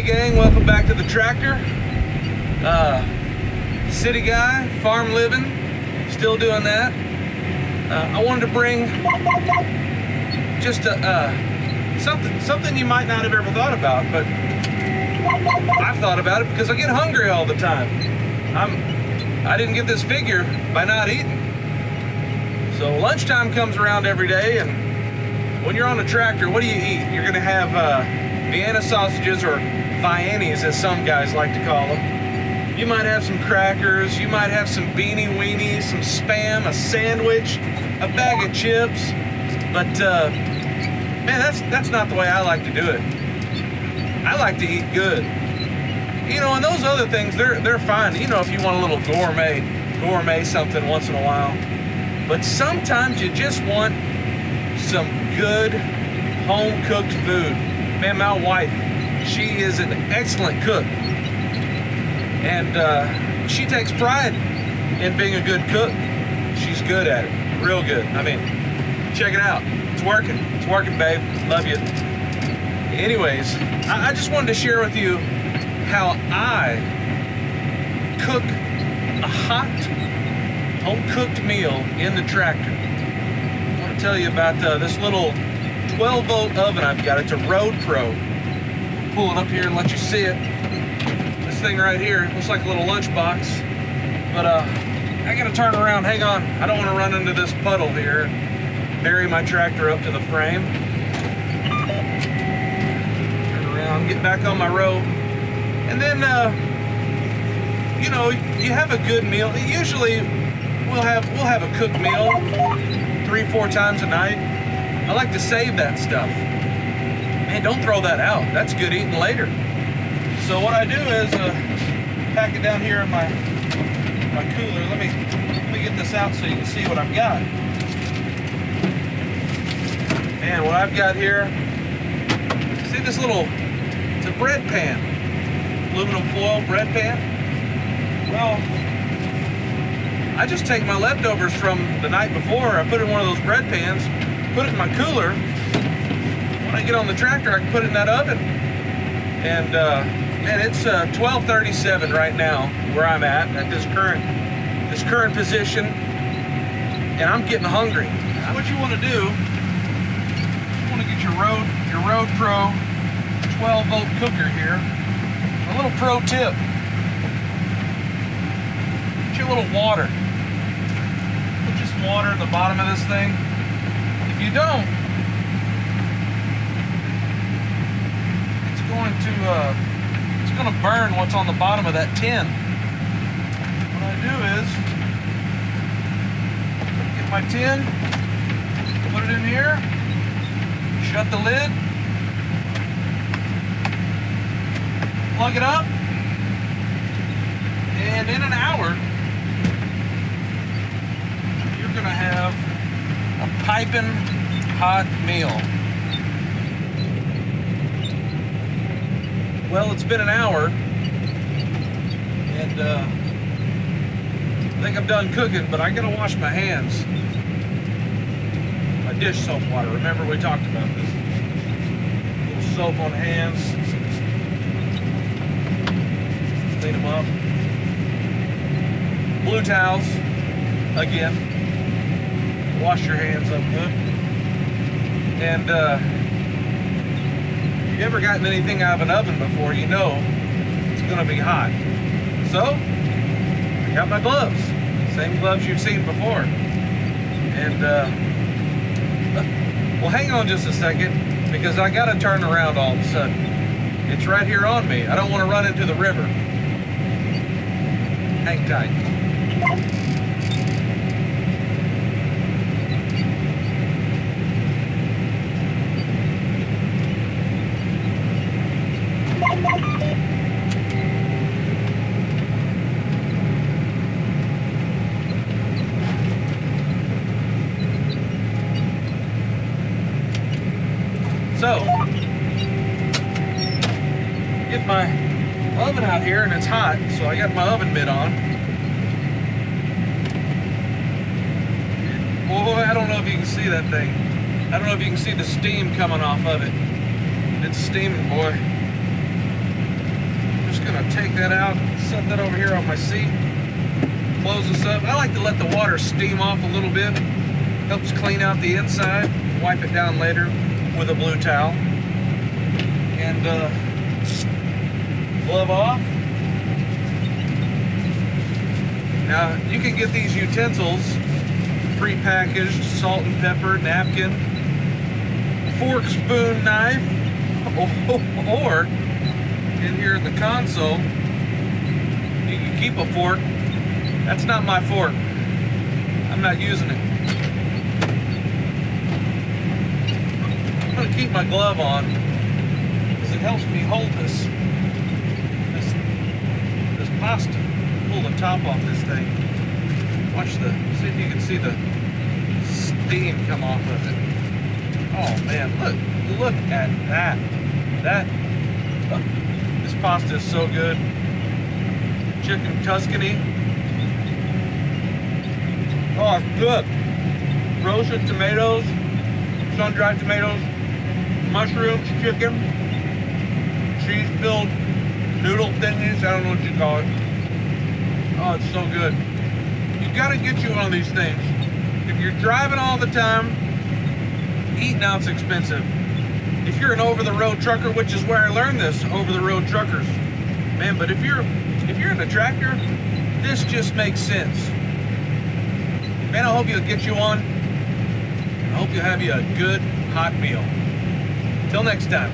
Hey gang, welcome back to the tractor. City guy, farm living, still doing that. I wanted to bring just something you might not have ever thought about, but I've thought about it because I get hungry all the time. I didn't get this figure by not eating. So lunchtime comes around every day, and when you're on a tractor, what do you eat? You're gonna have Vienna sausages, or Viennies as some guys like to call them. You might have some crackers, you might have some beanie weenies, some Spam, a sandwich, a bag of chips. But man, that's not the way I like to do it. I like to eat good. You know, and those other things, they're fine. You know, if you want a little gourmet something once in a while. But sometimes you just want some good home-cooked food. Man, my wife, she is an excellent cook. And she takes pride in being a good cook. She's good at it, real good. I mean, check it out. It's working. It's working, babe. Love you. Anyways, I just wanted to share with you how I cook a hot, home-cooked meal in the tractor. I want to tell you about this little 12-volt oven I've got. It's a Road Pro. Pull it up here and let you see it. This thing right here looks like a little lunchbox, but I gotta turn around. Hang on, I don't want to run into this puddle here and bury my tractor up to the frame. Turn around, get back on my road, and then you know, you have a good meal. Usually we'll have a cooked meal 3-4 times a night. I like to save that stuff. Man, don't throw that out. That's good eating later. So what I do is pack it down here in my cooler. Let me get this out so you can see what I've got. Man, what I've got here, see this little, it's a bread pan, aluminum foil bread pan. Well, I just take my leftovers from the night before, I put it in one of those bread pans, put it in my cooler. When I get on the tractor, I can put it in that oven. And man, it's 12:37 right now where I'm at this current position, and I'm getting hungry. What you want to do, you want to get your Road Pro 12-volt cooker here. A little pro tip: get you a little water. Put just water at the bottom of this thing. If you don't, it's going to burn what's on the bottom of that tin. What I do is get my tin, put it in here, shut the lid, plug it up, and in an hour you're going to have a piping hot meal. Well, it's been an hour, and I think I'm done cooking, but I gotta wash my hands. My dish soap water, remember we talked about this. A little soap on hands. Clean them up. Blue towels, again. Wash your hands up good. And if you've ever gotten anything out of an oven before, you know it's gonna be hot. So, I got my gloves. Same gloves you've seen before. And, well, hang on just a second, because I gotta turn around all of a sudden. It's right here on me. I don't wanna run into the river. Hang tight. So, get my oven out here, and it's hot, so I got my oven mitt on. Boy, I don't know if you can see that thing. I don't know if you can see the steam coming off of it. It's steaming, boy. gonna take that out, set that over here on my seat, close this up. I like to let the water steam off a little bit. Helps clean out the inside. Wipe it down later with a blue towel. And glove off. Now you can get these utensils pre-packaged: salt and pepper, napkin, fork, spoon, knife, or in here in the console you can keep a fork. That's not my fork. I'm not using it. I'm gonna keep my glove on because it helps me hold this pasta. Pull the top off this thing. See if you can see the steam come off of it. Oh man, look at that. This pasta is so good. Chicken Tuscany. Oh, it's good. Roasted tomatoes, sun-dried tomatoes, mushrooms, chicken, cheese-filled noodle thingies. I don't know what you call it. Oh, it's so good. You gotta get you one of these things. If you're driving all the time, eating out's expensive. If you're an over-the-road trucker, which is where I learned this, over-the-road truckers, man. But if you're in a tractor, this just makes sense. Man, I hope you'll get you one. I hope you'll have you a good hot meal. Till next time.